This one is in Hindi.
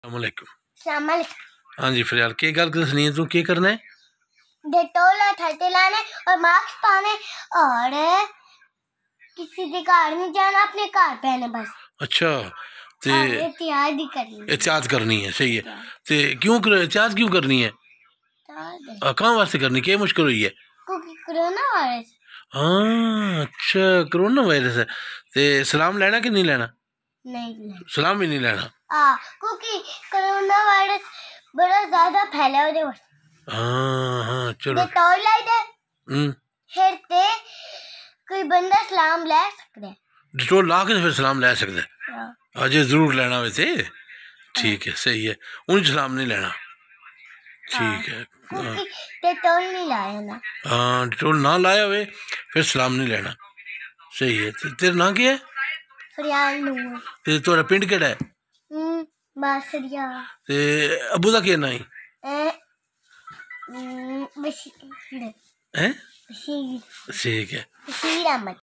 अस्सलामुअलैकुम। अस्सलामुअलैकुम। हाँ जी फिलहाल के गल दसनी है तू के करना है? डेटोल हथेली लाने और मास्क पाने और किसी के घर नहीं जाना, अपने घर पहने बस। अच्छा ते एहतियात ही करनी है। एहतियात करनी है, सही है। ते क्यों एहतियात क्यों करनी है? कहाँ वास्ते करनी, क्या मुश्किल हुई है? क्योंकि कोरोना वायरस। हाँ अच्छा कोरोना वायरस है। ते सलाम लेना कि नहीं लेना? नहीं लेना। सलाम भी नहीं लेना? क्योंकि कोरोना वायरस बड़ा ज्यादा फैला है। हाँ हाँ चलो। डेटोल लाइट फिर ते कोई बंदा सलाम ले सकता है। डिटोल ला के फिर सलाम ले सकता है? अजय जरूर लेना वैसे, ठीक है सही है। उन सलाम नहीं लेना, ठीक है। डेटोल नहीं लाया ना। हाँ डिटोल ना लाया हुए फिर सलाम नहीं लेना, सही है। तेरा नाम क्या है? फरियाल नूर। ते तोरा पिंड केड़ा है? बासरिया। ते अबू दा केह् नाम है? बशीर। हैं? बशीर। ठीक है। बशीर अहमद।